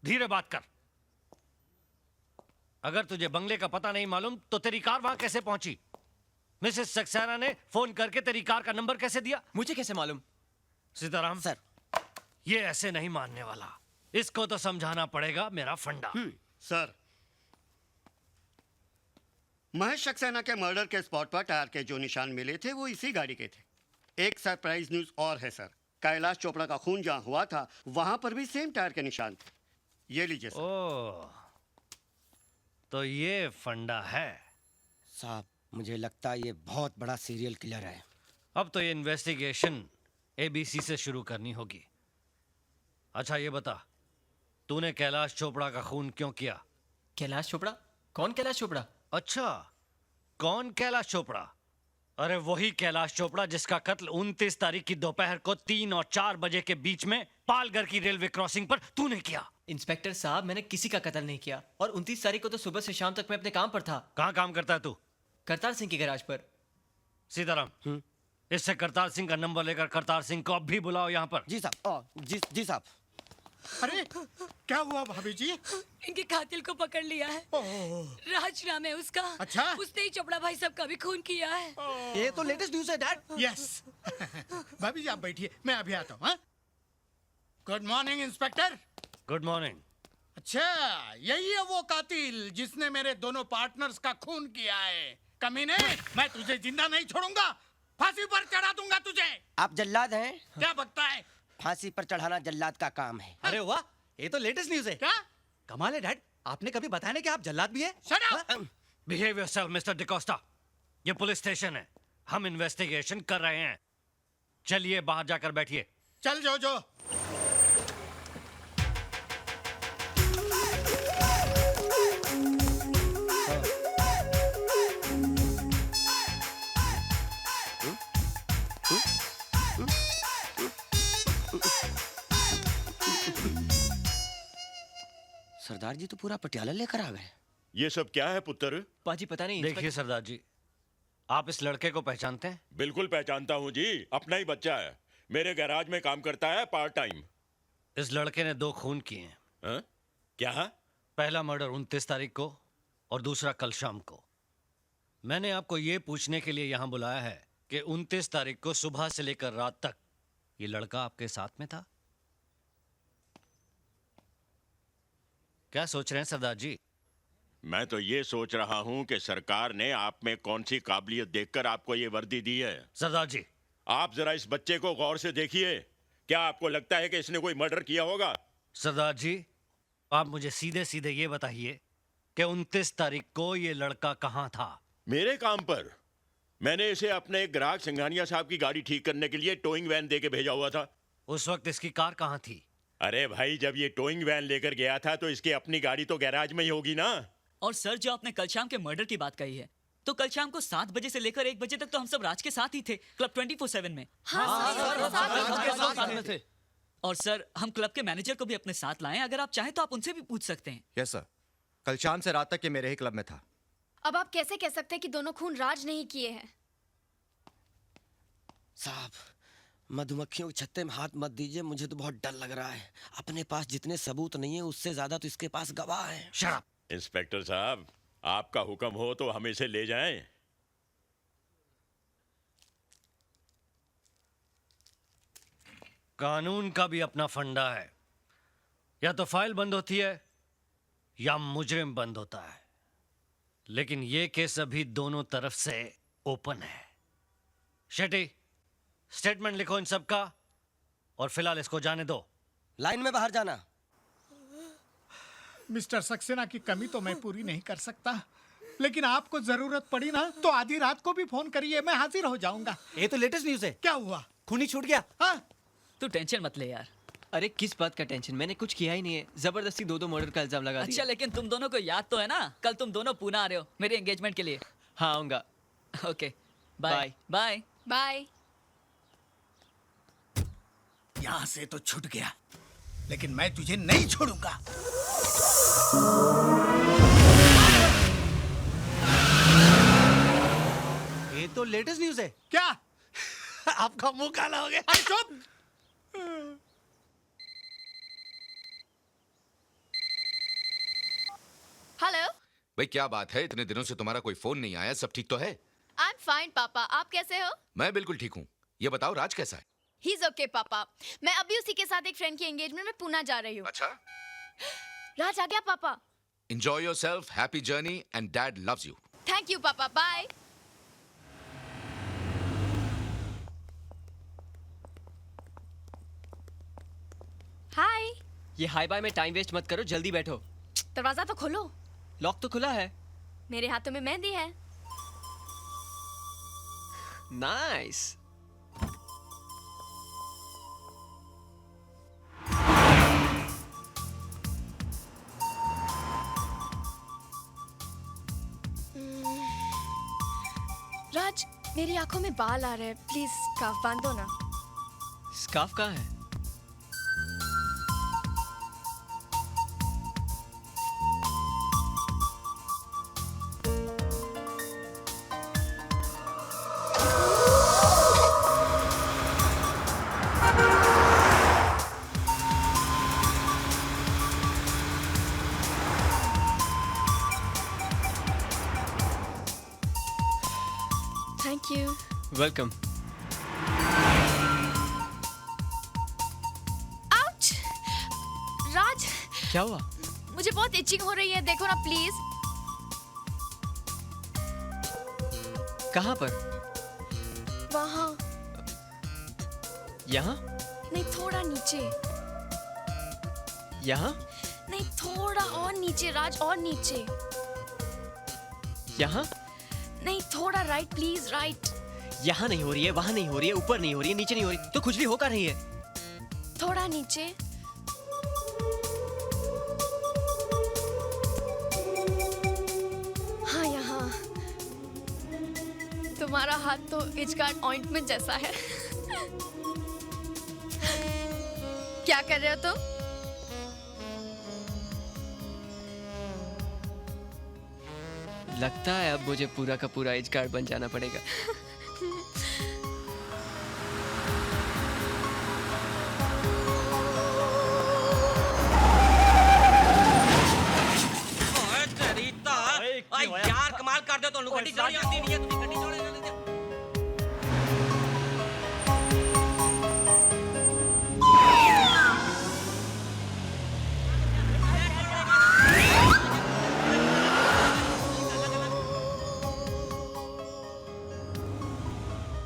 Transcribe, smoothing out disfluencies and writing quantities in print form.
धीरे बात कर। अगर तुझे बंगले का पता नहीं मालूम तो तेरी कार वहां कैसे पहुंची? मिसेस सक्सेना ने फोन करके तेरी कार का नंबर कैसे दिया? मुझे कैसे मालूम? सीताराम सर, ये ऐसे नहीं मानने वाला। इसको तो समझाना पड़ेगा मेरा फंडा। सर, महेश सक्सेना के मर्डर के स्पॉट पर टायर के जो निशान मिले थे वो इसी गाड़ी के थे। एक सरप्राइज न्यूज और है सर, कैलाश चोपड़ा का खून जहां हुआ था वहां पर भी सेम टायर के निशान थे। ये लीजिए सर। ओह, तो ये फंडा है। साहब मुझे लगता है ये बहुत बड़ा सीरियल किलर है। अब तो ये इन्वेस्टिगेशन एबीसी से शुरू करनी होगी। अच्छा ये बता, तूने कैलाश चोपड़ा का खून क्यों किया? कैलाश चोपड़ा? कौन कैलाश चोपड़ा? अच्छा, कौन कैलाश चोपड़ा? अरे वही कैलाश चोपड़ा जिसका कत्ल 29 तारीख की दोपहर को 3 और 4 बजे के बीच में पालघर की रेलवे क्रॉसिंग पर तूने किया। इंस्पेक्टर साहब, मैंने किसी का कत्ल नहीं किया और 29 तारीख को तो सुबह से शाम तक मैं अपने काम पर था। कहाँ काम करता है तू? करतार सिंह की गैराज पर। सीताराम, इससे करतार सिंह का नंबर लेकर करतार सिंह को अब भी बुलाओ यहाँ पर। जी साहब। जी साहब। अरे क्या हुआ भाभी जी? इनके कातिल को पकड़ लिया है। राज नाम है उसका। अच्छा? उसने ही चोपड़ा भाई साहब का भी खून किया है। ये तो लेटेस्ट न्यूज़ है डैड। यस। भाभी जी आप बैठिए, मैं अभी आता हूँ। Good morning inspector. Good morning. अच्छा, यही है वो कातिल जिसने मेरे दोनों पार्टनर्स का खून किया है। कमीने, मैं तुझे जिंदा नहीं छोड़ूंगा, फांसी पर चढ़ा दूंगा तुझे। आप जल्लाद हैं? क्या बकता है? फांसी पर चढ़ाना जल्लाद का काम है। अरे वाह, ये तो लेटेस्ट न्यूज़ है। क्या? कमाल है डैड, आपने कभी बताया नहीं कि आप जल्लाद भी है? Shut up! Behave yourself mister D'Costa. ये पुलिस स्टेशन है, हम इन्वेस्टिगेशन कर रहे हैं। चलिए बाहर जाकर बैठिए। चल जो। सरदार जी तो पूरा पटियाला लेकर आ गए। ये सब क्या है पुत्र? पाजी पता नहीं। देखिए सरदार जी, आप इस लड़के को पहचानते हैं? बिल्कुल पहचानता हूँ जी, अपना ही बच्चा है। मेरे गैराज में काम करता है पार्ट टाइम। इस लड़के ने 2 खून किए हैं। हाँ? क्या? पहला मर्डर 29 तारीख को और दूसरा कल शाम को। मैंने आपको ये पूछने के लिए यहाँ बुलाया है कि 29 तारीख को सुबह से लेकर रात तक ये लड़का आपके साथ में था। क्या सोच रहे हैं सरदार जी? मैं तो ये सोच रहा हूँ कि सरकार ने आप में कौन सी काबिलियत देखकर आपको ये वर्दी दी है। सरदार जी, आप जरा इस बच्चे को गौर से देखिए। क्या आपको लगता है कि इसने कोई मर्डर किया होगा? सरदार जी, आप मुझे सीधे सीधे ये बताइए कि 29 तारीख को ये लड़का कहाँ था? मेरे काम पर। मैंने इसे अपने ग्राहक सिंघानिया साहब की गाड़ी ठीक करने के लिए टोइंग वैन दे के भेजा हुआ था। उस वक्त इसकी कार कहाँ थी? अरे भाई, जब ये टोइंग वैन लेकर गया था तो इसकी अपनी गाड़ी तो गैराज में ही होगी ना। और सर, जो आपने कल शाम के मर्डर की बात कही है, तो कल शाम को 7 बजे से लेकर 1 बजे तक तो हम सब राज के साथ ही थे, क्लब 24/7 में। थे। और सर, हम क्लब के मैनेजर को भी अपने साथ लाए हैं, अगर आप चाहें तो आप उनसे भी पूछ सकते हैं। यस सर, कल शाम से रात तक ये मेरे ही क्लब में था। अब आप कैसे कह सकते हैं कि दोनों खून राज नहीं किए हैं? साहब, मधुमक्खियों के छत्ते में हाथ मत दीजिए, मुझे तो बहुत डर लग रहा है। अपने पास जितने सबूत नहीं है उससे ज्यादा तो इसके पास गवाह है। शराब। इंस्पेक्टर साहब, आपका हुक्म हो तो हम इसे ले जाएं। कानून का भी अपना फंडा है, या तो फाइल बंद होती है या मुजरिम बंद होता है। लेकिन ये केस अभी दोनों तरफ से ओपन है। शेट्टी, स्टेटमेंट लिखो इन सब का और फिलहाल इसको जाने दो। लाइन में बाहर जाना। मिस्टर सक्सेना की कमी तो मैं पूरी नहीं कर सकता, लेकिन आपको जरूरत पड़ी ना तो आधी रात को भी फोन करिए, मैं हाजिर हो जाऊंगा। ये तो लेटेस्ट न्यूज़ है। क्या हुआ? खूनी छूट गया। हाँ? तू टेंशन मत ले यार। अरे किस बात का टेंशन? मैंने कुछ किया ही नहीं है। जबरदस्ती 2 मर्डर का इल्जाम लगा दिया। अच्छा, लेकिन तुम दोनों को याद तो है ना, कल तुम दोनों पूना आ रहे हो मेरे एंगेजमेंट के लिए। हाँ आऊंगा। Okay, bye bye bye. यहाँ से तो छूट गया, लेकिन मैं तुझे नहीं छोड़ूंगा। ये तो लेटेस्ट न्यूज़ है। क्या? आपका मुंह काला हो गया। अरे चुप। भाई क्या बात है, इतने दिनों से तुम्हारा कोई फोन नहीं आया, सब ठीक तो है? आई एम फाइन पापा, आप कैसे हो? मैं बिल्कुल ठीक हूँ। ये बताओ राज कैसा है? ही इज ओके पापा। मैं अभी उसी के साथ एक फ्रेंड की एंगेजमेंट में पुणे जा रही हूँ। अच्छा, राज आ गया पापा। Enjoy yourself, happy journey and dad loves you. Thank you पापा, बाय। हाय। ये हाई बाय में टाइम वेस्ट मत करो, जल्दी बैठो। दरवाजा तो खोलो। लॉक तो खुला है। मेरे हाथों में मेहंदी है। नाइस। राज, मेरी आंखों में बाल आ रहे हैं, प्लीज स्कार्फ बांधो ना। स्कार्फ कहाँ है? Thank you. वेलकम। आउच! राज, क्या हुआ? मुझे बहुत इचिंग हो रही है, देखो ना प्लीज। कहाँ पर? वहाँ। यहाँ? नहीं, थोड़ा नीचे। यहाँ? नहीं, थोड़ा और नीचे राज, और नीचे। यहाँ? नहीं, थोड़ा राइट प्लीज, राइट। यहाँ नहीं हो रही है, वहाँ नहीं हो रही है, ऊपर नहीं हो रही है, नीचे नहीं हो रही, तो खुजली हो का रही है? थोड़ा नीचे। हाँ, यहाँ। तुम्हारा हाथ तो इचगार्ड ऑइंटमेंट जैसा है। क्या कर रहे हो तुम? लगता है अब मुझे पूरा का पूरा एज गार्ड बन जाना पड़ेगा।